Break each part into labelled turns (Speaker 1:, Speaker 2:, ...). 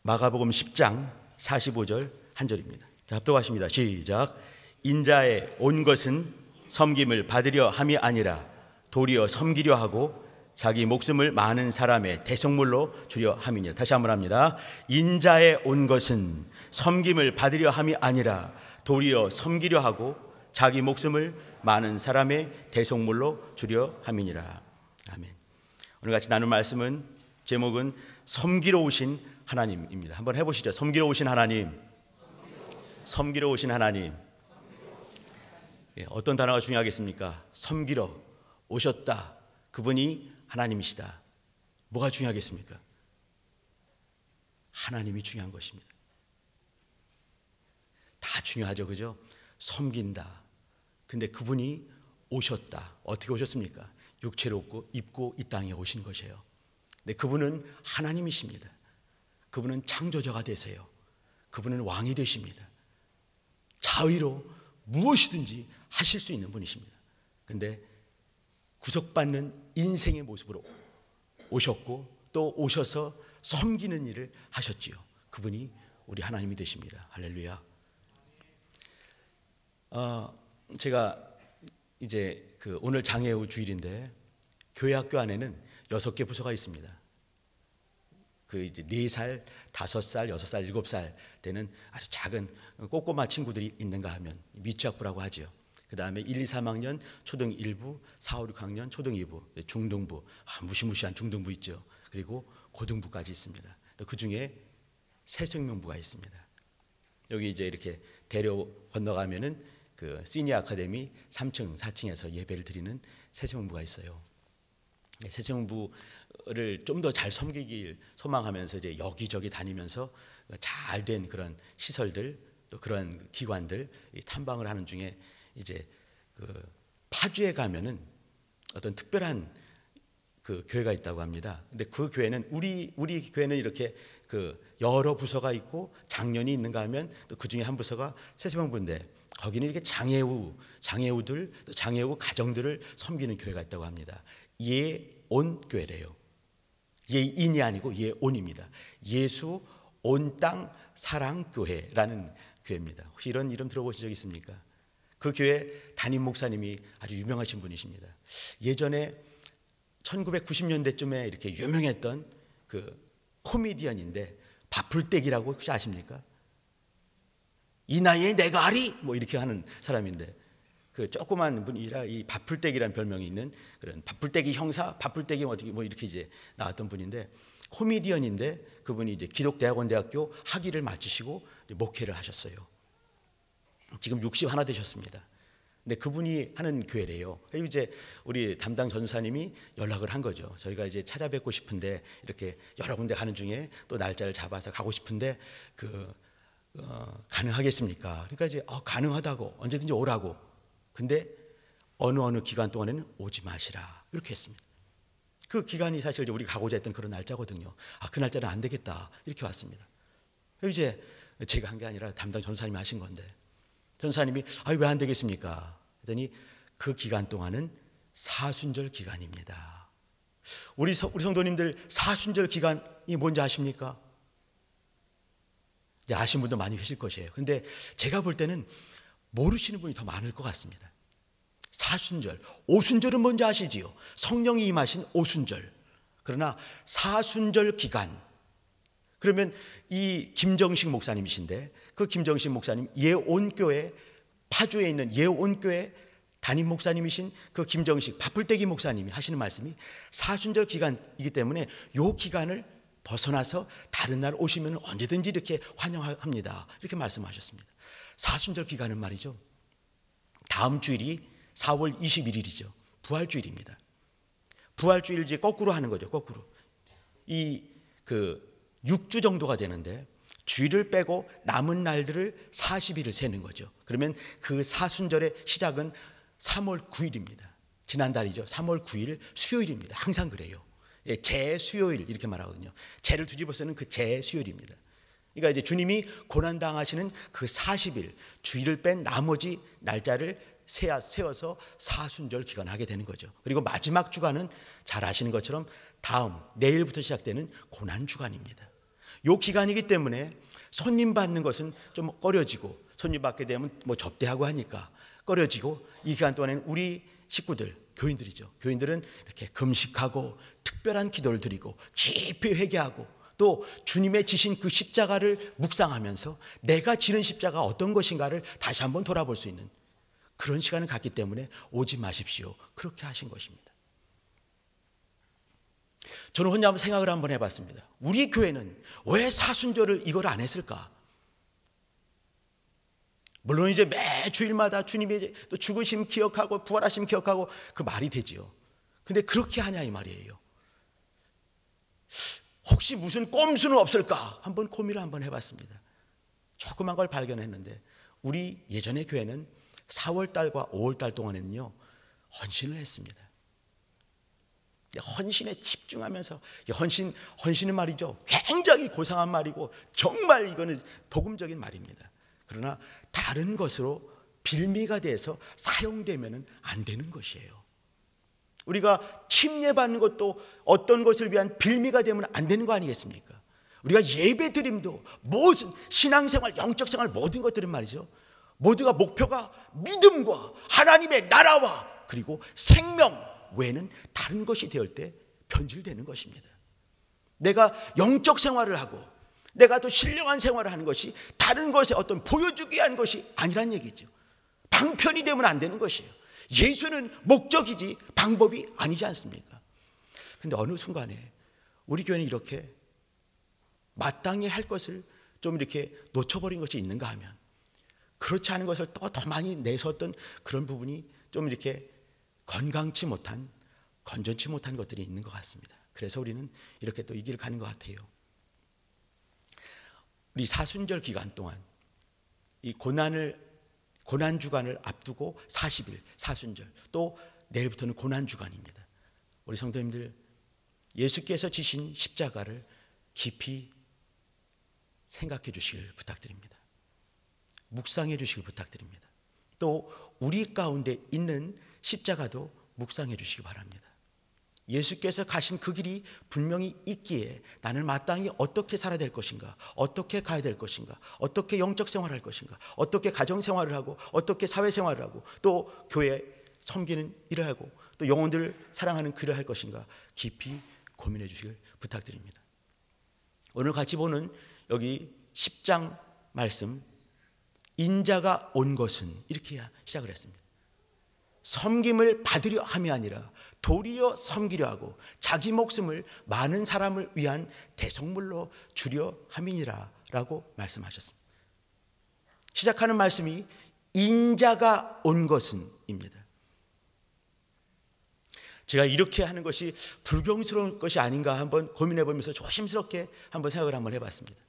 Speaker 1: 마가복음 10장 45절 한 절입니다. 자, 합독하십니다. 시작. 인자에 온 것은 섬김을 받으려 함이 아니라 도리어 섬기려 하고 자기 목숨을 많은 사람의 대속물로 주려 함이니라. 다시 한번 합니다. 인자에 온 것은 섬김을 받으려 함이 아니라 도리어 섬기려 하고 자기 목숨을 많은 사람의 대속물로 주려 함이니라. 아멘. 오늘 같이 나눌 말씀은 제목은 섬기러 오신 하나님입니다. 한번 해보시죠. 섬기러 오신 하나님. 섬기러 오신 하나님. 어떤 단어가 중요하겠습니까? 섬기러 오셨다. 그분이 하나님이시다. 뭐가 중요하겠습니까? 하나님이 중요한 것입니다. 다 중요하죠, 그죠? 섬긴다. 근데 그분이 오셨다. 어떻게 오셨습니까? 육체로 입고 이 땅에 오신 것이에요. 근데 그분은 하나님이십니다. 그분은 창조자가 되세요. 그분은 왕이 되십니다. 자의로 무엇이든지 하실 수 있는 분이십니다. 근데 구속받는 인생의 모습으로 오셨고 또 오셔서 섬기는 일을 하셨지요. 그분이 우리 하나님이 되십니다. 할렐루야. 제가 이제 오늘 장애우 주일인데 교회 학교 안에는 6개 부서가 있습니다. 이제 4살, 5살, 6살, 7살 되는 아주 작은 꼬꼬마 친구들이 있는가 하면 미취학부라고 하죠. 그 다음에 1, 2, 3학년 초등 1부, 4, 5, 6학년 초등 2부, 중등부, 무시무시한 중등부 있죠. 그리고 고등부까지 있습니다. 또 그 중에 새생명부가 있습니다. 여기 이제 이렇게 대로 건너가면은 시니어 아카데미 3층, 4층에서 예배를 드리는 새생명부가 있어요. 새생명부를 좀 더 잘 섬기길 소망하면서 이제 여기저기 다니면서 잘 된 그런 시설들, 또 그런 기관들 탐방을 하는 중에 이제 파주에 가면은 어떤 특별한 교회가 있다고 합니다. 근데 그 교회는 우리 교회는 이렇게 여러 부서가 있고 장년이 있는가 하면 또 그 중에 한 부서가 새생명부인데 거기는 이렇게 장애우들, 또 장애우 가정들을 섬기는 교회가 있다고 합니다. 예온 교회래요. 예인이 아니고 예온입니다. 예수 온 땅 사랑 교회라는 교회입니다. 혹시 이런 이름 들어보신 적 있습니까? 그 교회 담임 목사님이 아주 유명하신 분이십니다. 예전에 1990년대쯤에 이렇게 유명했던 코미디언인데 바풀떼기라고 혹시 아십니까? 이 나이에 내가 아리? 뭐 이렇게 하는 사람인데 조그만 분이라 이 바풀떼기라는 별명이 있는 그런 바풀떼기 형사, 바풀떼기 뭐 이렇게 이제 나왔던 분인데 코미디언인데 그분이 이제 기독대학원대학교 학위를 마치시고 목회를 하셨어요. 지금 61 되셨습니다. 근데 그분이 하는 교회래요. 그리고 이제 우리 담당 전사님이 연락을 한 거죠. 저희가 이제 찾아뵙고 싶은데 이렇게 여러 군데 가는 중에 또 날짜를 잡아서 가고 싶은데 가능하겠습니까? 그러니까 이제 가능하다고 언제든지 오라고. 근데 어느 기간 동안에는 오지 마시라 이렇게 했습니다. 그 기간이 사실 우리 가고자 했던 그런 날짜거든요. 그 날짜는 안 되겠다 이렇게 왔습니다. 이제 제가 한 게 아니라 담당 전사님이 하신 건데 전사님이 왜 안 되겠습니까? 그랬더니 그 기간 동안은 사순절 기간입니다. 우리 성도님들 사순절 기간이 뭔지 아십니까? 이제 아시는 분도 많이 계실 것이에요. 근데 제가 볼 때는 모르시는 분이 더 많을 것 같습니다. 사순절, 오순절은 뭔지 아시지요? 성령이 임하신 오순절. 그러나 사순절 기간. 그러면 이 김정식 목사님이신데 그 김정식 목사님 예온교회 파주에 있는 예온교회 담임 목사님이신 그 김정식 바풀떼기 목사님이 하시는 말씀이 사순절 기간이기 때문에 이 기간을 벗어나서 다른 날 오시면 언제든지 이렇게 환영합니다. 이렇게 말씀하셨습니다. 사순절 기간은 말이죠. 다음 주일이 4월 21일이죠. 부활주일입니다. 부활주일 이제 거꾸로 하는 거죠. 거꾸로. 6주 정도가 되는데 주일을 빼고 남은 날들을 40일을 세는 거죠. 그러면 그 사순절의 시작은 3월 9일입니다. 지난달이죠. 3월 9일 수요일입니다. 항상 그래요. 재수요일 이렇게 말하거든요. 재를 뒤집어쓰는 그 재수요일입니다. 그러니까 이제 주님이 고난당하시는 그 40일 주일을 뺀 나머지 날짜를 세워서 사순절 기간을 하게 되는 거죠. 그리고 마지막 주간은 잘 아시는 것처럼 다음 내일부터 시작되는 고난주간입니다. 요 기간이기 때문에 손님 받는 것은 좀 꺼려지고, 손님 받게 되면 뭐 접대하고 하니까 꺼려지고, 이 기간 동안에는 우리 식구들, 교인들이죠. 교인들은 이렇게 금식하고 특별한 기도를 드리고 깊이 회개하고 또 주님의 지신 그 십자가를 묵상하면서 내가 지는 십자가 어떤 것인가를 다시 한번 돌아볼 수 있는 그런 시간을 갖기 때문에 오지 마십시오. 그렇게 하신 것입니다. 저는 혼자 한번 생각을 한번 해봤습니다. 우리 교회는 왜 사순절을 이걸 안 했을까? 물론 이제 매 주일마다 주님의 또 죽으심 기억하고 부활하심 기억하고 그 말이 되지요. 근데 그렇게 하냐 이 말이에요. 혹시 무슨 꼼수는 없을까? 한번 고민을 한번 해봤습니다. 조그만 걸 발견했는데 우리 예전의 교회는 4월달과 5월달 동안에는요 헌신을 했습니다. 헌신에 집중하면서, 헌신은 말이죠 굉장히 고상한 말이고 정말 이거는 복음적인 말입니다. 그러나 다른 것으로 빌미가 돼서 사용되면 안 되는 것이에요. 우리가 침례받는 것도 어떤 것을 위한 빌미가 되면 안 되는 거 아니겠습니까? 우리가 예배 드림도 무슨 신앙생활, 영적생활 모든 것들은 말이죠 모두가 목표가 믿음과 하나님의 나라와 그리고 생명 외에는 다른 것이 되을 때 변질되는 것입니다. 내가 영적 생활을 하고 내가 또 신령한 생활을 하는 것이 다른 것에 어떤 보여주기 위한 것이 아니란 얘기죠. 방편이 되면 안 되는 것이에요. 예수는 목적이지 방법이 아니지 않습니까? 그런데 어느 순간에 우리 교회는 이렇게 마땅히 할 것을 좀 이렇게 놓쳐버린 것이 있는가 하면 그렇지 않은 것을 더 많이 내섰던 그런 부분이 좀 이렇게 건강치 못한, 건전치 못한 것들이 있는 것 같습니다. 그래서 우리는 이렇게 또 이 길을 가는 것 같아요. 우리 사순절 기간 동안 이 고난 주간을 앞두고 40일 사순절, 또 내일부터는 고난 주간입니다. 우리 성도님들 예수께서 지신 십자가를 깊이 생각해 주시길 부탁드립니다. 묵상해 주시길 부탁드립니다. 또 우리 가운데 있는 십자가도 묵상해 주시기 바랍니다. 예수께서 가신 그 길이 분명히 있기에 나는 마땅히 어떻게 살아야 될 것인가, 어떻게 가야 될 것인가, 어떻게 영적 생활을 할 것인가, 어떻게 가정 생활을 하고 어떻게 사회 생활을 하고 또 교회 섬기는 일을 하고 또 영혼들을 사랑하는 그 일을 할 것인가 깊이 고민해 주시길 부탁드립니다. 오늘 같이 보는 여기 10장 말씀, 인자가 온 것은 이렇게 시작을 했습니다. 섬김을 받으려 함이 아니라 도리어 섬기려 하고 자기 목숨을 많은 사람을 위한 대속물로 주려 함이니라 라고 말씀하셨습니다. 시작하는 말씀이 인자가 온 것은 입니다. 제가 이렇게 하는 것이 불경스러운 것이 아닌가 한번 고민해 보면서 조심스럽게 한번 생각을 한번 해봤습니다.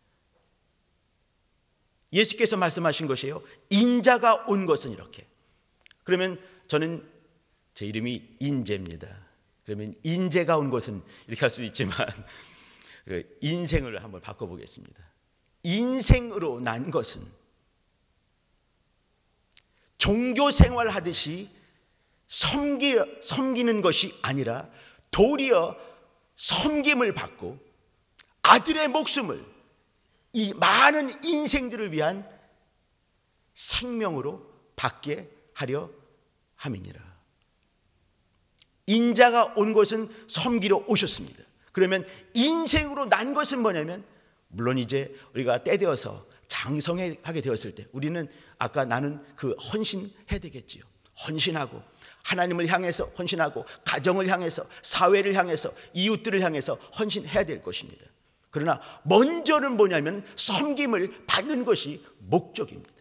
Speaker 1: 예수께서 말씀하신 것이에요. 인자가 온 것은 이렇게. 그러면 저는 제 이름이 인재입니다. 그러면 인재가 온 것은 이렇게 할 수도 있지만 인생을 한번 바꿔보겠습니다. 인생으로 난 것은 종교 생활하듯이 섬기는 것이 아니라 도리어 섬김을 받고 아들의 목숨을 이 많은 인생들을 위한 생명으로 받게 하려 함이니라. 인자가 온 것은 섬기러 오셨습니다. 그러면 인생으로 난 것은 뭐냐면 물론 이제 우리가 때 되어서 장성하게 되었을 때 우리는 아까 나는 그 헌신해야 되겠지요. 헌신하고 하나님을 향해서 헌신하고 가정을 향해서 사회를 향해서 이웃들을 향해서 헌신해야 될 것입니다. 그러나 먼저는 뭐냐면 섬김을 받는 것이 목적입니다.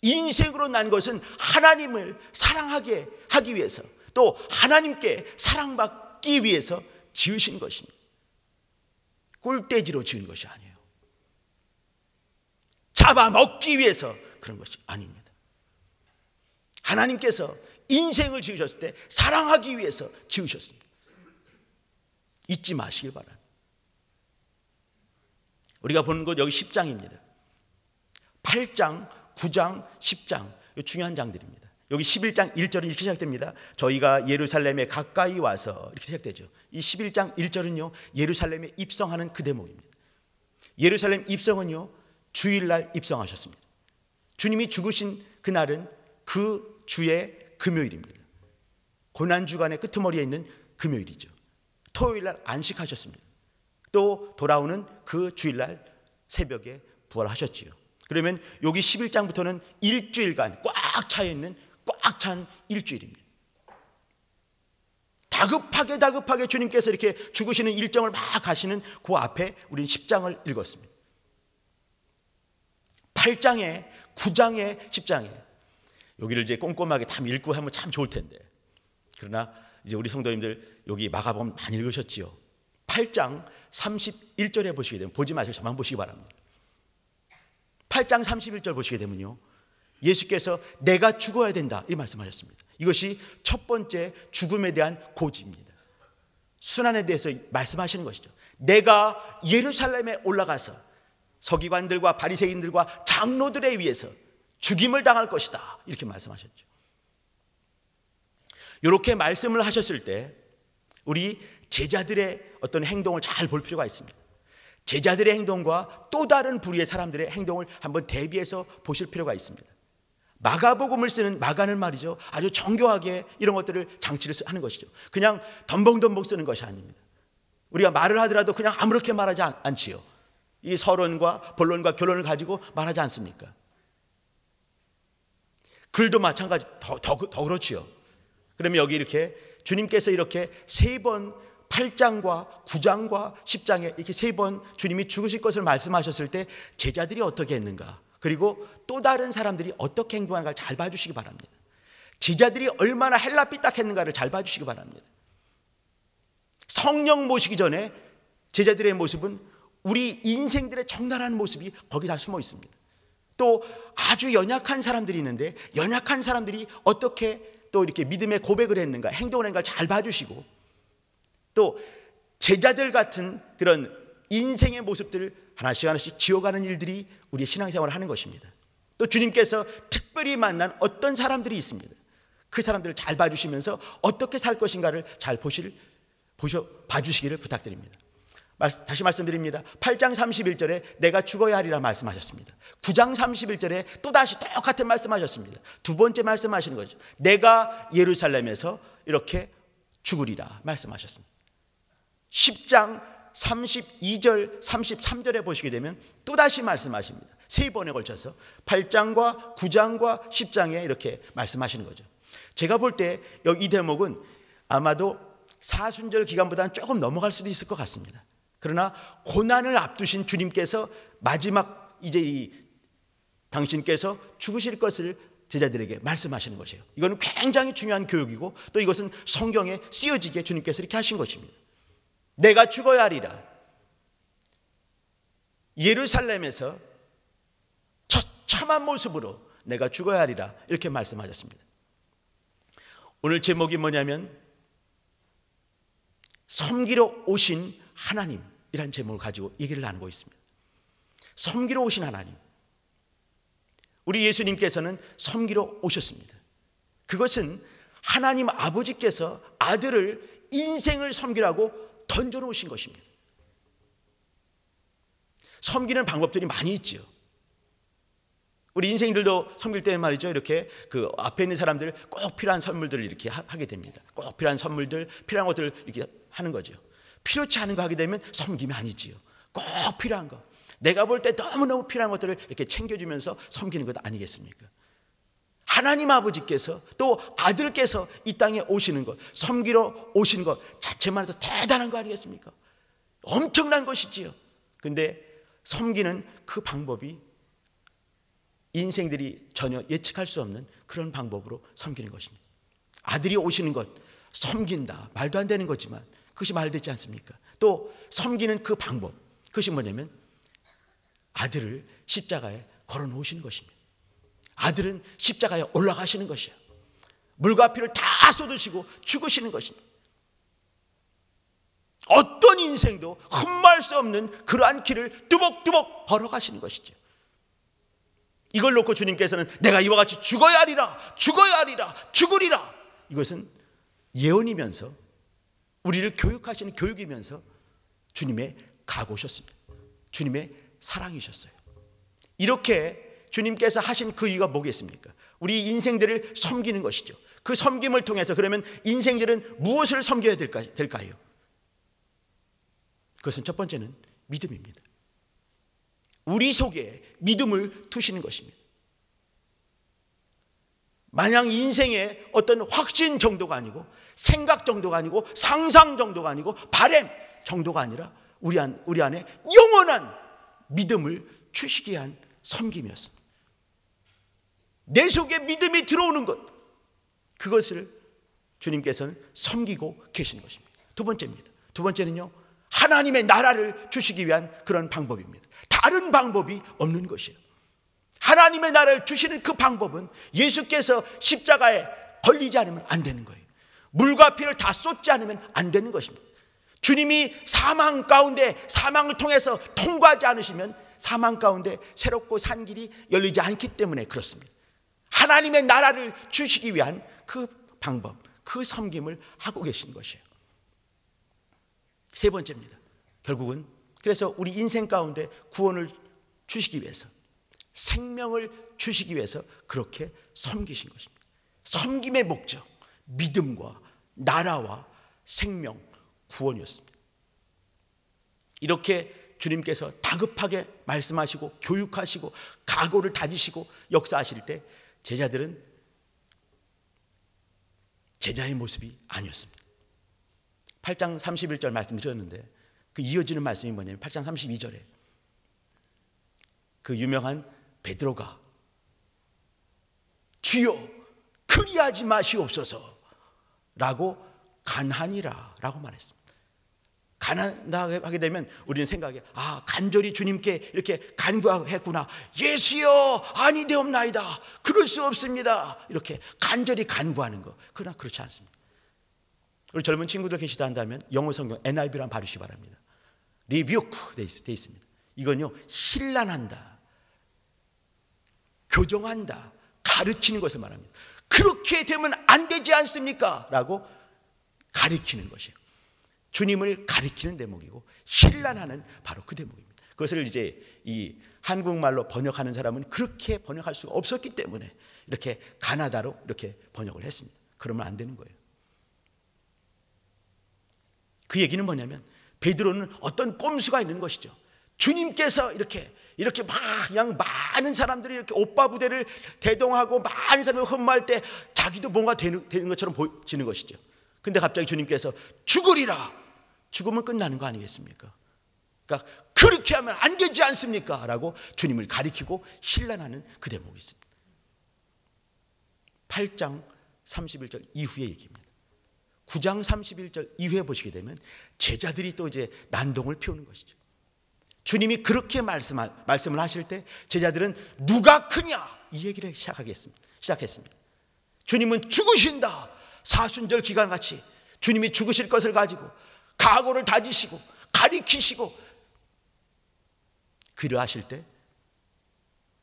Speaker 1: 인생으로 난 것은 하나님을 사랑하게 하기 위해서 또 하나님께 사랑받기 위해서 지으신 것입니다. 꿀돼지로 지은 것이 아니에요. 잡아먹기 위해서 그런 것이 아닙니다. 하나님께서 인생을 지으셨을 때 사랑하기 위해서 지으셨습니다. 잊지 마시길 바랍니다. 우리가 보는 것 여기 10장입니다. 8장, 9장, 10장 이 중요한 장들입니다. 여기 11장 1절이 이렇게 시작됩니다. 저희가 예루살렘에 가까이 와서 이렇게 시작되죠. 이 11장 1절은요, 예루살렘에 입성하는 그 대목입니다. 예루살렘 입성은요, 주일날 입성하셨습니다. 주님이 죽으신 그날은 그 주의 금요일입니다. 고난주간의 끄트머리에 있는 금요일이죠. 토요일날 안식하셨습니다. 또 돌아오는 그 주일날 새벽에 부활하셨지요. 그러면 여기 11장부터는 일주일간 꽉 차 있는 꽉 찬 일주일입니다. 다급하게 주님께서 이렇게 죽으시는 일정을 막 가시는 그 앞에 우리는 10장을 읽었습니다. 8장에 9장에 10장에 여기를 이제 꼼꼼하게 다 읽고 하면 참 좋을 텐데, 그러나 이제 우리 성도님들 여기 마가복음 많이 읽으셨지요. 8장 31절에 보시게 되면, 보지 마시고 저만 보시기 바랍니다. 8장 31절 보시게 되면요, 예수께서 내가 죽어야 된다 이 말씀하셨습니다. 이것이 첫 번째 죽음에 대한 고지입니다. 순환에 대해서 말씀하시는 것이죠. 내가 예루살렘에 올라가서 서기관들과 바리새인들과 장로들에 의해서 죽임을 당할 것이다 이렇게 말씀하셨죠. 이렇게 말씀을 하셨을 때 우리 제자들의 어떤 행동을 잘 볼 필요가 있습니다. 제자들의 행동과 또 다른 부류의 사람들의 행동을 한번 대비해서 보실 필요가 있습니다. 마가복음을 쓰는 마가는 말이죠, 아주 정교하게 이런 것들을 장치를 하는 것이죠. 그냥 덤벙덤벙 쓰는 것이 아닙니다. 우리가 말을 하더라도 그냥 아무렇게 말하지 않지요. 이 서론과 본론과 결론을 가지고 말하지 않습니까? 글도 마찬가지 더 그렇지요. 그러면 여기 이렇게 주님께서 이렇게 세 번 8장과 9장과 10장에 이렇게 세 번 주님이 죽으실 것을 말씀하셨을 때 제자들이 어떻게 했는가, 그리고 또 다른 사람들이 어떻게 행동하는가를 잘 봐주시기 바랍니다. 제자들이 얼마나 헬라삐딱했는가를 잘 봐주시기 바랍니다. 성령 모시기 전에 제자들의 모습은 우리 인생들의 적나라한 모습이 거기 다 숨어 있습니다. 또 아주 연약한 사람들이 있는데 연약한 사람들이 어떻게 또 이렇게 믿음의 고백을 했는가, 행동을 했는가 잘 봐주시고, 또 제자들 같은 그런 인생의 모습들을 하나씩 지어가는 일들이 우리의 신앙생활을 하는 것입니다. 또 주님께서 특별히 만난 어떤 사람들이 있습니다. 그 사람들을 잘 봐주시면서 어떻게 살 것인가를 잘 봐주시기를 부탁드립니다. 다시 말씀드립니다. 8장 31절에 내가 죽어야 하리라 말씀하셨습니다. 9장 31절에 또다시 똑같은 말씀하셨습니다. 두 번째 말씀하시는 거죠. 내가 예루살렘에서 이렇게 죽으리라 말씀하셨습니다. 10장 32절 33절에 보시게 되면 또다시 말씀하십니다. 세 번에 걸쳐서 8장과 9장과 10장에 이렇게 말씀하시는 거죠. 제가 볼 때 이 대목은 아마도 사순절 기간보다는 조금 넘어갈 수도 있을 것 같습니다. 그러나 고난을 앞두신 주님께서 마지막 이제 당신께서 죽으실 것을 제자들에게 말씀하시는 것이에요. 이거는 굉장히 중요한 교육이고, 또 이것은 성경에 쓰여지게 주님께서 이렇게 하신 것입니다. 내가 죽어야 하리라. 예루살렘에서 처참한 모습으로 내가 죽어야 하리라 이렇게 말씀하셨습니다. 오늘 제목이 뭐냐면 섬기러 오신 하나님이라는 제목을 가지고 얘기를 나누고 있습니다. 섬기러 오신 하나님. 우리 예수님께서는 섬기러 오셨습니다. 그것은 하나님 아버지께서 아들을 인생을 섬기라고 던져놓으신 것입니다. 섬기는 방법들이 많이 있지요. 우리 인생들도 섬길 때는 말이죠, 이렇게 그 앞에 있는 사람들 꼭 필요한 선물들을 이렇게 하게 됩니다. 꼭 필요한 선물들, 필요한 것들을 이렇게 하는 거죠. 필요치 않은 거 하게 되면 섬김이 아니지요. 꼭 필요한 거, 내가 볼 때 너무너무 필요한 것들을 이렇게 챙겨주면서 섬기는 것 아니겠습니까? 하나님 아버지께서 또 아들께서 이 땅에 오시는 것, 섬기러 오시는 것 자체만 해도 대단한 거 아니겠습니까? 엄청난 것이지요. 근데 섬기는 그 방법이 인생들이 전혀 예측할 수 없는 그런 방법으로 섬기는 것입니다. 아들이 오시는 것, 섬긴다, 말도 안 되는 거지만 그것이 말되지 않습니까? 또 섬기는 그 방법, 그것이 뭐냐면 아들을 십자가에 걸어 놓으시는 것입니다. 아들은 십자가에 올라가시는 것이에요. 물과 피를 다 쏟으시고 죽으시는 것입니다. 어떤 인생도 흠모할 수 없는 그러한 길을 뚜벅뚜벅 걸어가시는 것이죠. 이걸 놓고 주님께서는 내가 이와 같이 죽어야 하리라, 죽어야 하리라, 죽으리라. 이것은 예언이면서 우리를 교육하시는 교육이면서 주님의 각오셨습니다. 주님의 사랑이셨어요. 이렇게 주님께서 하신 그 이유가 뭐겠습니까? 우리 인생들을 섬기는 것이죠. 그 섬김을 통해서 그러면 인생들은 무엇을 섬겨야 될까요? 그것은 첫 번째는 믿음입니다. 우리 속에 믿음을 두시는 것입니다. 마냥 인생의 어떤 확신 정도가 아니고 생각 정도가 아니고 상상 정도가 아니고 바람 정도가 아니라 우리 안에 영원한 믿음을 주시기 위한 섬김이었습니다. 내 속에 믿음이 들어오는 것, 그것을 주님께서는 섬기고 계신 것입니다. 두 번째입니다. 두 번째는요, 하나님의 나라를 주시기 위한 그런 방법입니다. 다른 방법이 없는 것이에요. 하나님의 나라를 주시는 그 방법은 예수께서 십자가에 걸리지 않으면 안 되는 거예요. 물과 피를 다 쏟지 않으면 안 되는 것입니다. 주님이 사망 가운데 사망을 통해서 통과하지 않으시면 사망 가운데 새롭고 산 길이 열리지 않기 때문에 그렇습니다. 하나님의 나라를 주시기 위한 그 방법, 그 섬김을 하고 계신 것이에요. 세 번째입니다. 결국은 그래서 우리 인생 가운데 구원을 주시기 위해서, 생명을 주시기 위해서 그렇게 섬기신 것입니다. 섬김의 목적, 믿음과 나라와 생명, 구원이었습니다. 이렇게 주님께서 다급하게 말씀하시고 교육하시고 각오를 다지시고 역사하실 때 제자들은 제자의 모습이 아니었습니다. 8장 31절 말씀드렸는데 그 이어지는 말씀이 뭐냐면 8장 32절에 그 유명한 베드로가 주여 그리하지 마시옵소서 라고 간하니라 라고 말했습니다. 간하게 되면 우리는 생각해, 간절히 주님께 이렇게 간구했구나. 예수여 아니되옵나이다. 그럴 수 없습니다. 이렇게 간절히 간구하는 거. 그러나 그렇지 않습니다. 우리 젊은 친구들 계시다 한다면 영어 성경 NIV랑 봐주시기 바랍니다. 리뷰크 돼 있습니다. 이건요, 신란한다, 교정한다, 가르치는 것을 말합니다. 그렇게 되면 안 되지 않습니까? 라고 가르치는 것이에요. 주님을 가리키는 대목이고 신란하는 바로 그 대목입니다. 그것을 이제 이 한국말로 번역하는 사람은 그렇게 번역할 수가 없었기 때문에 이렇게 가나다로 이렇게 번역을 했습니다. 그러면 안 되는 거예요. 그 얘기는 뭐냐면 베드로는 어떤 꼼수가 있는 것이죠. 주님께서 이렇게 막 그냥 많은 사람들이 이렇게 오빠 부대를 대동하고 많은 사람이 흠모할 때 자기도 뭔가 되는 것처럼 보이는 것이죠. 근데 갑자기 주님께서 죽으리라. 죽으면 끝나는 거 아니겠습니까? 그러니까 그렇게 하면 안 되지 않습니까? 라고 주님을 가리키고 신란하는 그 대목이 있습니다. 8장 31절 이후의 얘기입니다. 9장 31절 이후에 보시게 되면 제자들이 또 이제 난동을 피우는 것이죠. 주님이 그렇게 말씀을 하실 때 제자들은 누가 크냐 이 얘기를 시작했습니다. 주님은 죽으신다. 사순절 기간같이 주님이 죽으실 것을 가지고 각오를 다지시고 가리키시고 그러하실 때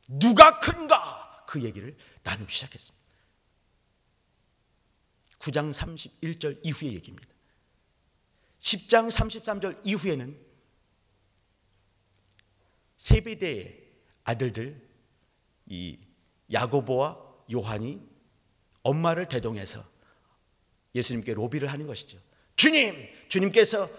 Speaker 1: 누가 큰가 그 얘기를 나누기 시작했습니다. 9장 31절 이후의 얘기입니다. 10장 33절 이후에는 세베대의 아들들 이 야고보와 요한이 엄마를 대동해서 예수님께 로비를 하는 것이죠. 주님께서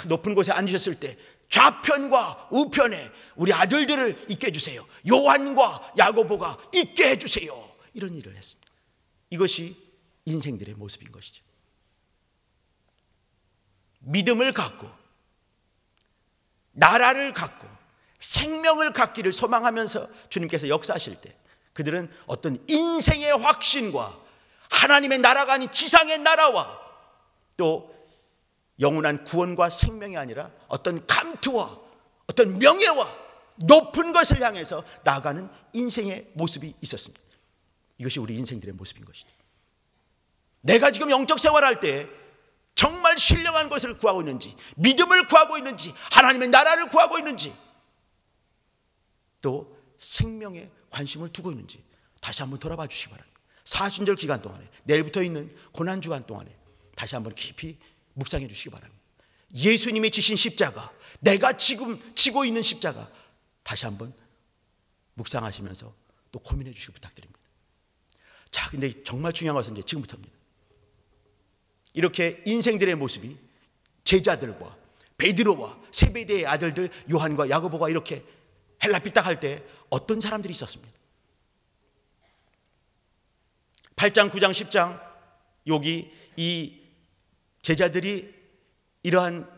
Speaker 1: 높은 곳에 앉으셨을 때 좌편과 우편에 우리 아들들을 있게 해주세요. 요한과 야고보가 있게 해주세요. 이런 일을 했습니다. 이것이 인생들의 모습인 것이죠. 믿음을 갖고 나라를 갖고 생명을 갖기를 소망하면서 주님께서 역사하실 때 그들은 어떤 인생의 확신과 하나님의 나라가 아닌 지상의 나라와 또 영원한 구원과 생명이 아니라 어떤 감투와 어떤 명예와 높은 것을 향해서 나아가는 인생의 모습이 있었습니다. 이것이 우리 인생들의 모습인 것이죠. 내가 지금 영적 생활할 때 정말 신령한 것을 구하고 있는지, 믿음을 구하고 있는지, 하나님의 나라를 구하고 있는지, 또 생명에 관심을 두고 있는지 다시 한번 돌아봐 주시기 바랍니다. 사순절 기간 동안에, 내일부터 있는 고난 주간 동안에 다시 한번 깊이 묵상해 주시기 바랍니다. 예수님이 지신 십자가, 내가 지금 지고 있는 십자가 다시 한번 묵상하시면서 또 고민해 주시기 부탁드립니다. 자, 근데 정말 중요한 것은 이제 지금부터입니다. 이렇게 인생들의 모습이 제자들과 베드로와 세베대의 아들들 요한과 야고보가 이렇게 헬라 삐딱할 때 어떤 사람들이 있었습니다. 8장, 9장, 10장 여기 이 제자들이 이러한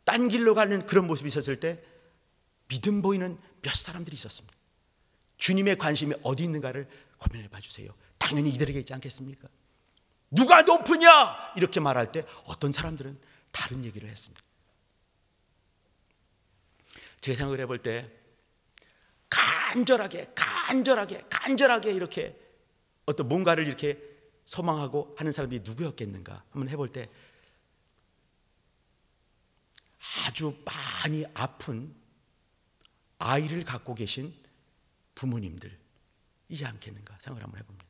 Speaker 1: 딴 길로 가는 그런 모습이 있었을 때 믿음 보이는 몇 사람들이 있었습니다. 주님의 관심이 어디 있는가를 고민해 봐주세요. 당연히 이들에게 있지 않겠습니까? 누가 높으냐 이렇게 말할 때 어떤 사람들은 다른 얘기를 했습니다. 제가 생각을 해볼 때 간절하게 이렇게 어떤 뭔가를 이렇게 소망하고 하는 사람들이 누구였겠는가 한번 해볼 때 아주 많이 아픈 아이를 갖고 계신 부모님들이지 않겠는가 생각을 한번 해봅니다.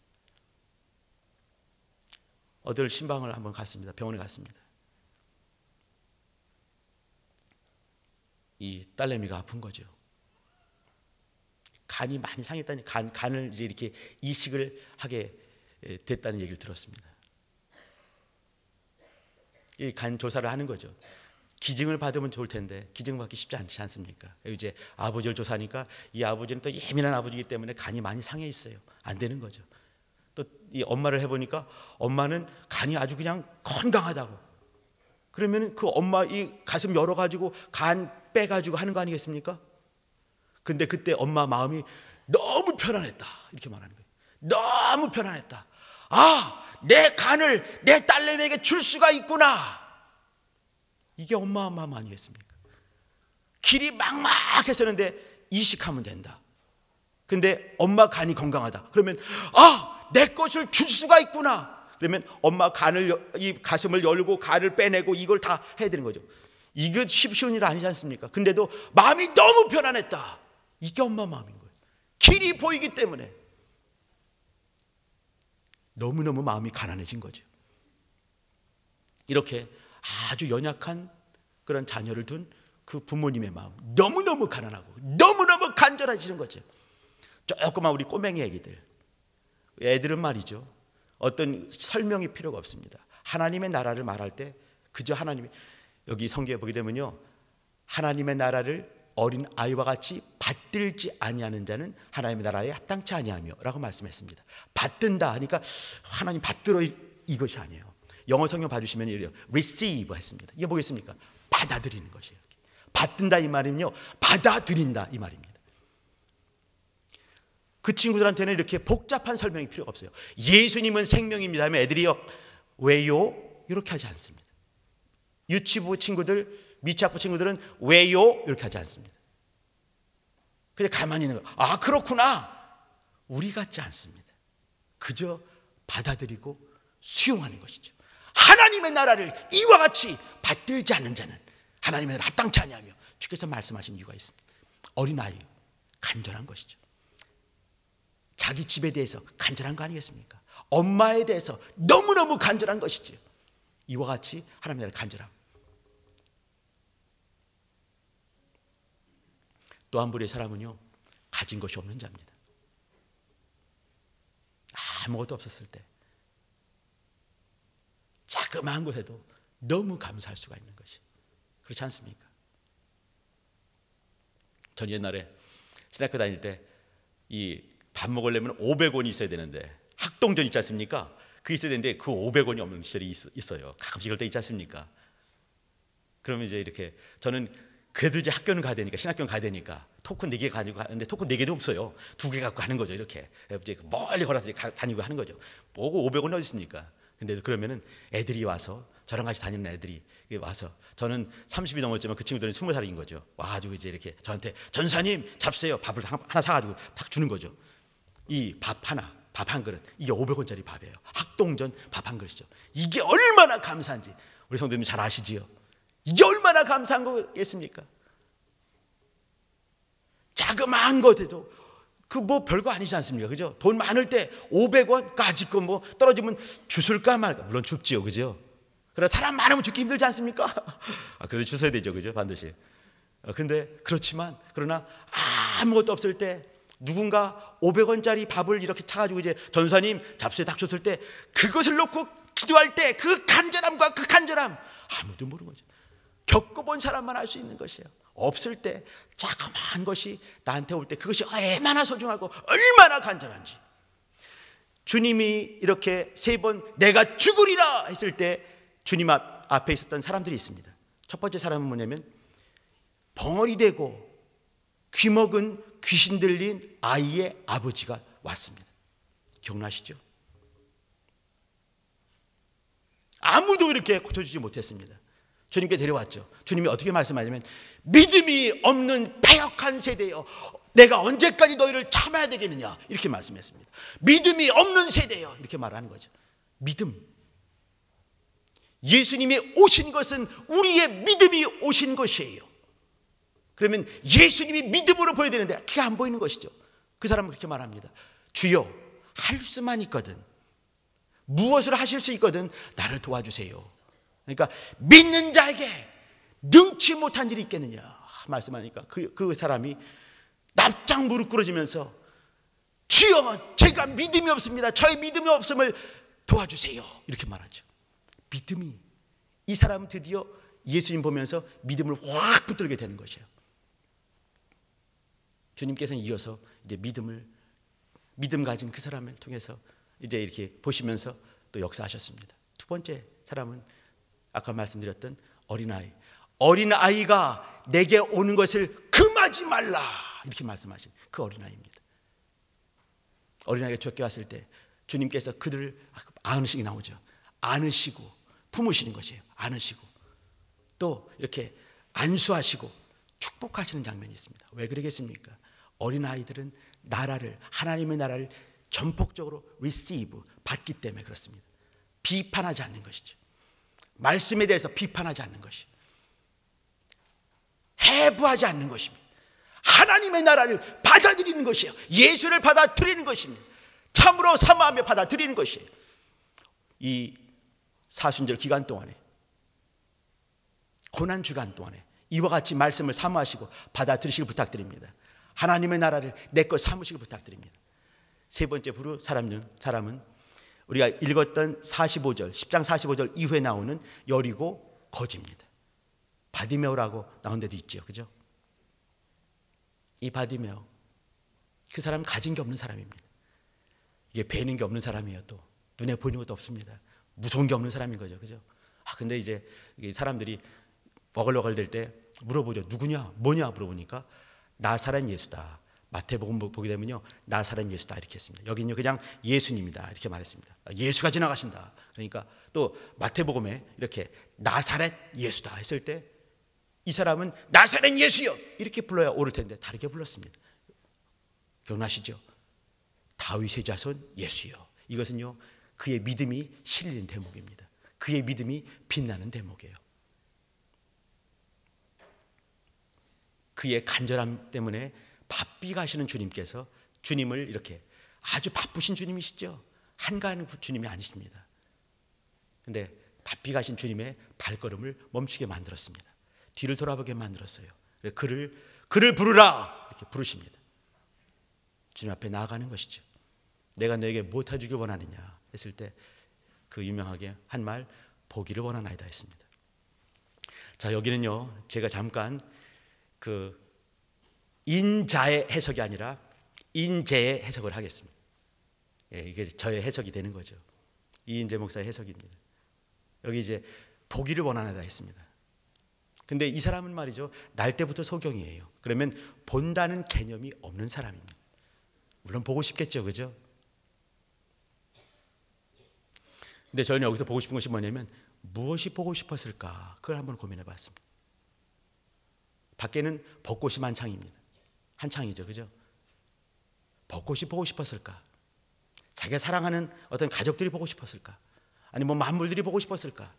Speaker 1: 어딜 신방을 한번 갔습니다. 병원에 갔습니다. 이 딸내미가 아픈 거죠. 간이 많이 상했다니 간을 이제 이렇게 이식을 하게 됐다는 얘기를 들었습니다. 이 간 조사를 하는 거죠. 기증을 받으면 좋을 텐데 기증 받기 쉽지 않지 않습니까? 이제 아버지를 조사하니까 이 아버지는 또 예민한 아버지이기 때문에 간이 많이 상해 있어요. 안 되는 거죠. 또 이 엄마를 해보니까 엄마는 간이 아주 그냥 건강하다고. 그러면 그 엄마 이 가슴 열어가지고 간 빼가지고 하는 거 아니겠습니까? 근데 그때 엄마 마음이 너무 편안했다 이렇게 말하는 거예요. 너무 편안했다. 아, 내 간을 내 딸내미에게 줄 수가 있구나. 이게 엄마 마음 아니겠습니까? 길이 막막했었는데 이식하면 된다. 근데 엄마 간이 건강하다. 그러면 아, 내 것을 줄 수가 있구나. 그러면 엄마 간을 이 가슴을 열고 간을 빼내고 이걸 다 해야 되는 거죠. 이게 쉬운 일 아니지 않습니까? 근데도 마음이 너무 편안했다. 이게 엄마 마음인 거예요. 길이 보이기 때문에 너무너무 마음이 가난해진 거죠. 이렇게 아주 연약한 그런 자녀를 둔 그 부모님의 마음 너무너무 가난하고 너무너무 간절해지는 거죠. 조그만 우리 꼬맹이 애들은 말이죠. 어떤 설명이 필요가 없습니다. 하나님의 나라를 말할 때 그저 하나님이 여기 성경에 보게 되면요. 하나님의 나라를 어린 아이와 같이 받들지 아니하는 자는 하나님의 나라에 합당치 아니하며 라고 말씀했습니다. 받든다 하니까 하나님 받들어 이것이 아니에요. 영어 성경 봐주시면 이래요. receive 했습니다. 이게 뭐겠습니까? 받아들이는 것이에요. 받든다 이 말이면요. 받아들인다 이 말입니다. 그 친구들한테는 이렇게 복잡한 설명이 필요가 없어요. 예수님은 생명입니다 하면 애들이요. 왜요? 이렇게 하지 않습니다. 유치부 친구들, 미취학부 친구들은 왜요? 이렇게 하지 않습니다. 그냥 가만히 있는 거예요. 아, 그렇구나. 우리 같지 않습니다. 그저 받아들이고 수용하는 것이죠. 하나님의 나라를 이와 같이 받들지 않는 자는 하나님의 나라를 합당치 아니하며 주께서 말씀하신 이유가 있습니다. 어린아이 간절한 것이죠. 자기 집에 대해서 간절한 거 아니겠습니까? 엄마에 대해서 너무너무 간절한 것이죠. 이와 같이 하나님의 나라를 간절함. 또 한 부류의 사람은요, 가진 것이 없는 자입니다. 아무것도 없었을 때 자그마한 것에도 너무 감사할 수가 있는 것이. 그렇지 않습니까? 전 옛날에 신학교 다닐 때 이 밥 먹으려면 500원이 있어야 되는데 학동전 있지 않습니까? 그게 있어야 되는데 그 500원이 없는 시절이 있어요. 가끔씩 그럴 때 있지 않습니까? 그러면 이제 이렇게 저는 그래도 이제 학교는 가야 되니까 신학교는 가야 되니까 토큰 4개 가지고 가는데 토큰 4개도 없어요. 2개 갖고 가는 거죠. 이렇게 이제 멀리 걸어서 다니고 하는 거죠. 뭐고 500원이 어디 있습니까? 근데 그러면은 애들이 와서 저랑 같이 다니는 애들이 와서 저는 30이 넘었지만 그 친구들은 20살인 거죠. 와가지고 이제 이렇게 저한테 전사님 잡세요. 밥을 하나 사가지고 딱 주는 거죠. 이 밥 한 그릇 이게 500원짜리 밥이에요. 학동전 밥 한 그릇이죠. 이게 얼마나 감사한지 우리 성도님 잘 아시지요? 이게 얼마나 감사한 거겠습니까? 자그마한 것에도 그 뭐 별거 아니지 않습니까? 그죠? 돈 많을 때 500원까지 거 뭐 떨어지면 주술까 말까. 물론 줍지요. 그죠? 그러나 사람 많으면 죽기 힘들지 않습니까? 그래도 주셔야 되죠. 그죠? 반드시. 근데 그렇지만 그러나 아무것도 없을 때 누군가 500원짜리 밥을 이렇게 차가지고 이제 전사님 잡수에 딱 줬을 때 그것을 놓고 기도할 때 그 간절함과 그 간절함 아무도 모르는 거죠. 겪어본 사람만 알 수 있는 것이에요. 없을 때 자그마한 것이 나한테 올 때 그것이 얼마나 소중하고 얼마나 간절한지. 주님이 이렇게 3번 내가 죽으리라 했을 때 주님 앞에 있었던 사람들이 있습니다. 첫 번째 사람은 뭐냐면 벙어리 되고 귀먹은 귀신 들린 아이의 아버지가 왔습니다. 기억나시죠? 아무도 이렇게 고쳐주지 못했습니다. 주님께 데려왔죠. 주님이 어떻게 말씀하냐면 믿음이 없는 패역한 세대여 내가 언제까지 너희를 참아야 되겠느냐 이렇게 말씀했습니다. 믿음이 없는 세대여 이렇게 말하는 거죠. 믿음. 예수님이 오신 것은 우리의 믿음이 오신 것이에요. 그러면 예수님이 믿음으로 보여야 되는데 그게 안 보이는 것이죠. 그 사람은 그렇게 말합니다. 주여 할 수만 있거든 무엇을 하실 수 있거든 나를 도와주세요. 그러니까 믿는 자에게 능치 못한 일이 있겠느냐 말씀하니까 그 사람이 납작 무릎 꿇어지면서 주여 제가 믿음이 없습니다. 저의 믿음이 없음을 도와주세요 이렇게 말하죠. 믿음이 이 사람은 드디어 예수님 보면서 믿음을 확 붙들게 되는 것이에요. 주님께서는 이어서 이제 믿음 가진 그 사람을 통해서 이제 이렇게 보시면서 또 역사하셨습니다. 두 번째 사람은 아까 말씀드렸던 어린아이가 내게 오는 것을 금하지 말라 이렇게 말씀하신 그 어린아이입니다. 어린아이가 주께 왔을 때 주님께서 그들을 안으시기 나오죠. 안으시고 품으시는 것이에요. 안으시고 또 이렇게 안수하시고 축복하시는 장면이 있습니다. 왜 그러겠습니까? 어린아이들은 하나님의 나라를 전폭적으로 receive, 받기 때문에 그렇습니다. 비판하지 않는 것이죠. 말씀에 대해서 비판하지 않는 것이 해부하지 않는 것입니다. 하나님의 나라를 받아들이는 것이에요. 예수를 받아들이는 것입니다. 참으로 사모하며 받아들이는 것이에요. 이 사순절 기간 동안에 고난 주간 동안에 이와 같이 말씀을 사모하시고 받아들이시길 부탁드립니다. 하나님의 나라를 내 것 삼으시길 부탁드립니다. 세 번째 사람은 우리가 읽었던 45절 10장 45절 이후에 나오는 여리고 거지입니다. 바디메오라고 나온 데도 있죠. 그죠? 이 바디메오 그 사람은 가진 게 없는 사람입니다. 이게 배는 게 없는 사람이에요. 또 눈에 보이는 것도 없습니다. 무서운 게 없는 사람인 거죠. 그죠? 근데 이제 사람들이 워글워글 될 때 물어보죠. 누구냐? 뭐냐? 물어보니까 나사렛 예수다. 마태복음 보게 되면요. 나사렛 예수다 이렇게 했습니다. 여기는요. 그냥 예수님이다 이렇게 말했습니다. 예수가 지나가신다. 그러니까 또 마태복음에 이렇게 나사렛 예수다 했을 때 이 사람은 나사렛 예수요 이렇게 불러야 옳을 텐데 다르게 불렀습니다. 기억나시죠? 다윗의 자손 예수요. 이것은요. 그의 믿음이 실린 대목입니다. 그의 믿음이 빛나는 대목이에요. 그의 간절함 때문에 바삐 가시는 주님께서 주님을 이렇게 아주 바쁘신 주님이시죠. 한가한 주님이 아니십니다. 그런데 바삐 가신 주님의 발걸음을 멈추게 만들었습니다. 뒤를 돌아보게 만들었어요. 그를 부르라 이렇게 부르십니다. 주님 앞에 나아가는 것이죠. 내가 너에게 무엇 해주길 원하느냐 했을 때 그 유명하게 한 말 보기를 원하나이다 했습니다. 자 여기는요 제가 잠깐 그 인자의 해석이 아니라 인재의 해석을 하겠습니다. 이게 저의 해석이 되는 거죠. 이인재 목사의 해석입니다. 여기 이제 보기를 원하나이다 했습니다. 근데 이 사람은 말이죠 날 때부터 소경이에요. 그러면 본다는 개념이 없는 사람입니다. 물론 보고 싶겠죠. 그죠? 근데 저는 여기서 보고 싶은 것이 뭐냐면 무엇이 보고 싶었을까 그걸 한번 고민해 봤습니다. 밖에는 벚꽃이 만창입니다. 한창이죠. 그죠? 벚꽃이 보고 싶었을까? 자기가 사랑하는 어떤 가족들이 보고 싶었을까? 아니 뭐 만물들이 보고 싶었을까?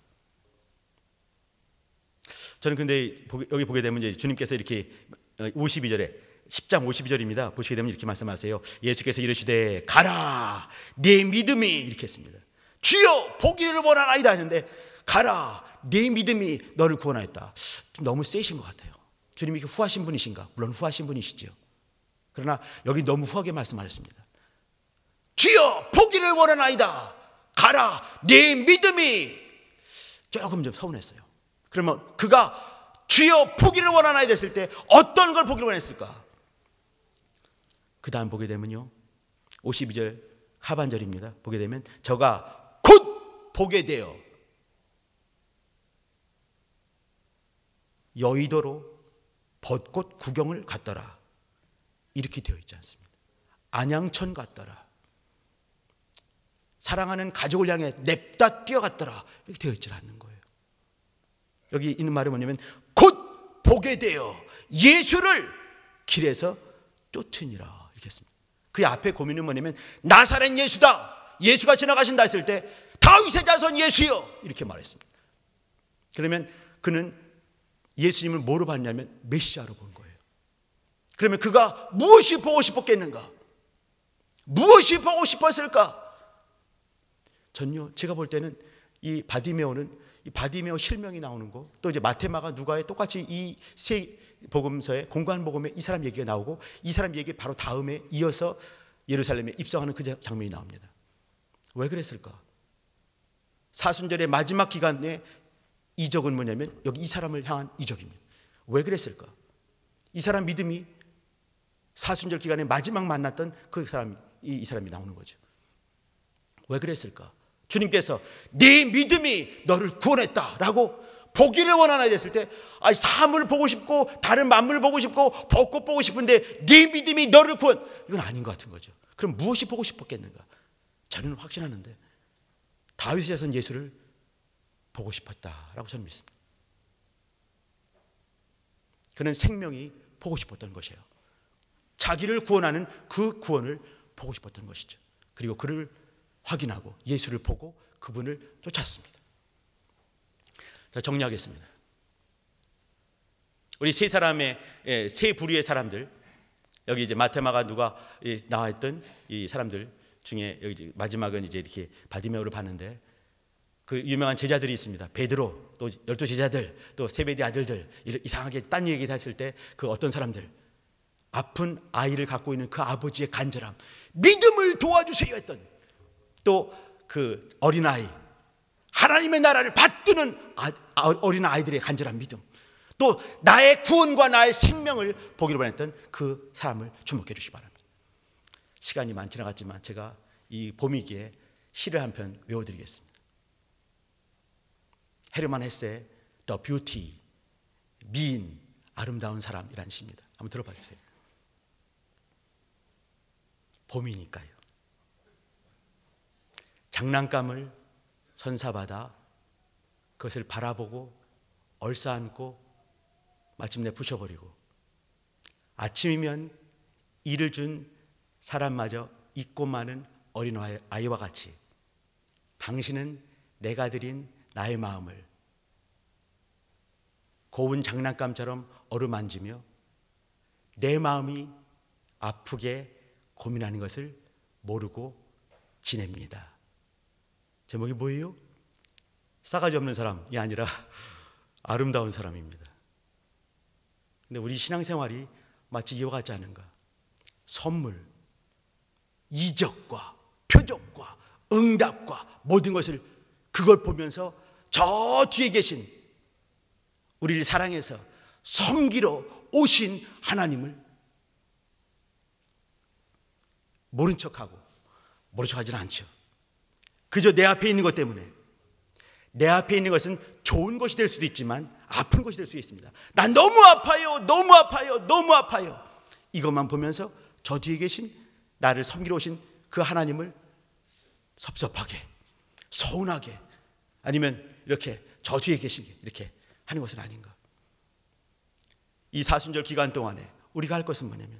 Speaker 1: 저는 근데 여기 보게 되면 이제 주님께서 이렇게 52절에 10장 52절입니다. 보시게 되면 이렇게 말씀하세요. 예수께서 이르시되 가라 내 믿음이, 이렇게 했습니다. 주여 보기를 원하나이다 했는데 가라 내 믿음이 너를 구원하였다. 좀 너무 세신 것 같아요. 주님이 후하신 분이신가? 물론 후하신 분이시죠. 그러나 여기 너무 후하게 말씀하셨습니다. 주여 보기를 원하나이다. 가라 내 믿음이. 조금 좀 서운했어요. 그러면 그가 주여 보기를 원하나이다 했을 때 어떤 걸 보기를 원했을까? 그 다음 보게 되면요, 52절 하반절입니다. 보게 되면 저가 곧 보게 되어 여의도로 벚꽃 구경을 갔더라. 이렇게 되어 있지 않습니다. 안양천 갔더라. 사랑하는 가족을 향해 냅다 뛰어갔더라. 이렇게 되어 있지 않는 거예요. 여기 있는 말이 뭐냐면 곧 보게 되어 예수를 길에서 쫓으니라. 이렇게 했습니다. 그 앞에 고민은 뭐냐면 나사렛 예수다. 예수가 지나가신다 했을 때 다윗의 자손 예수여, 이렇게 말했습니다. 그러면 그는 예수님을 뭐로 봤냐면 메시아로 본 거예요. 그러면 그가 무엇이 보고 싶었겠는가? 무엇이 보고 싶었을까? 전요, 제가 볼 때는 이 바디메오는 이 바디메오 실명이 나오는 거, 또 이제 마테마가 누가에 똑같이 이 세 복음서에 공간 복음에 이 사람 얘기가 나오고 이 사람 얘기 바로 다음에 이어서 예루살렘에 입성하는 그 장면이 나옵니다. 왜 그랬을까? 사순절의 마지막 기간에 이적은 뭐냐면 여기 이 사람을 향한 이적입니다. 왜 그랬을까? 이 사람 믿음이 사순절 기간에 마지막 만났던 그 사람이 이 사람이 나오는 거죠. 왜 그랬을까? 주님께서 네 믿음이 너를 구원했다라고 보기를 원하나 했을 때, 사물 보고 싶고 다른 만물 보고 싶고 벚꽃 보고 싶은데 네 믿음이 너를 구원, 이건 아닌 것 같은 거죠. 그럼 무엇이 보고 싶었겠는가? 저는 확신하는데 다윗의 자손 예수를 보고 싶었다라고 저는 믿습니다. 그는 생명이 보고 싶었던 것이에요. 자기를 구원하는 그 구원을 보고 싶었던 것이죠. 그리고 그를 확인하고 예수를 보고 그분을 쫓았습니다. 자, 정리하겠습니다. 우리 세 사람의, 세 부류의 사람들, 여기 이제 마테마가 누가 나와 있던 이 사람들 중에 여기 이제 마지막은 이제 이렇게 바디메오를 봤는데 그 유명한 제자들이 있습니다. 베드로, 또 12 제자들, 또 세베대 아들들, 이상하게 딴 얘기 했을 때 그 어떤 사람들, 아픈 아이를 갖고 있는 그 아버지의 간절함, 믿음을 도와주세요 했던, 또 그 어린아이, 하나님의 나라를 받드는 어린 아이들의 간절한 믿음, 또 나의 구원과 나의 생명을 보기를 원했던 그 사람을 주목해 주시기 바랍니다. 시간이 많이 지나갔지만 제가 이 봄이기에 시를 한 편 외워드리겠습니다. 헤르만 헤세의 The Beauty, 미인, 아름다운 사람이라는 시입니다. 한번 들어봐 주세요. 봄이니까요. 장난감을 선사받아 그것을 바라보고 얼싸안고 마침내 부셔버리고, 아침이면 이를 준 사람마저 잊고 마는 어린아이와 같이 당신은 내가 드린 나의 마음을 고운 장난감처럼 어루만지며 내 마음이 아프게 고민하는 것을 모르고 지냅니다. 제목이 뭐예요? 싸가지 없는 사람이 아니라 아름다운 사람입니다. 근데 우리 신앙생활이 마치 이와 같지 않은가? 선물, 이적과 표적과 응답과 모든 것을 그걸 보면서 저 뒤에 계신 우리를 사랑해서 섬기러 오신 하나님을 모른 척하고, 모른 척하지는 않죠. 그저 내 앞에 있는 것 때문에, 내 앞에 있는 것은 좋은 것이 될 수도 있지만 아픈 것이 될 수 있습니다. 난 너무 아파요, 너무 아파요, 너무 아파요. 이것만 보면서 저 뒤에 계신 나를 섬기러 오신 그 하나님을 섭섭하게, 서운하게, 아니면 이렇게 저 뒤에 계시게 이렇게 하는 것은 아닌가. 이 사순절 기간 동안에 우리가 할 것은 뭐냐면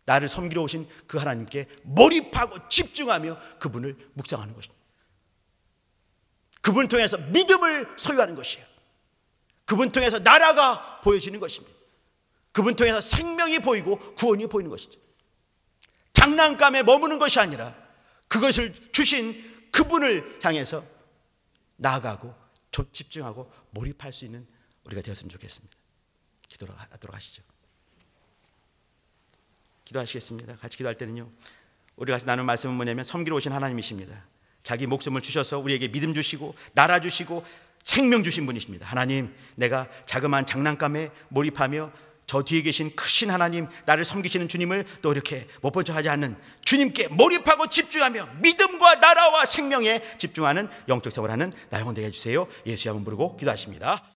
Speaker 1: 나를 섬기러 오신 그 하나님께 몰입하고 집중하며 그분을 묵상하는 것입니다. 그분 통해서 믿음을 소유하는 것이에요. 그분 통해서 나라가 보여지는 것입니다. 그분 통해서 생명이 보이고 구원이 보이는 것이죠. 장난감에 머무는 것이 아니라 그것을 주신 그분을 향해서 나아가고 집중하고 몰입할 수 있는 우리가 되었으면 좋겠습니다. 기도하도록 하시죠. 기도하시겠습니다. 같이 기도할 때는요, 우리가 나눈 말씀은 뭐냐면 섬기러 오신 하나님이십니다. 자기 목숨을 주셔서 우리에게 믿음 주시고 나라 주시고 생명 주신 분이십니다. 하나님, 내가 자그마한 장난감에 몰입하며 저 뒤에 계신 크신 하나님, 나를 섬기시는 주님을 또 이렇게 못 본 척하지 않는 주님께 몰입하고 집중하며 믿음과 나라와 생명에 집중하는 영적 생활하는 나 영혼 되게 해주세요. 예수의 이름 부르고 기도하십니다.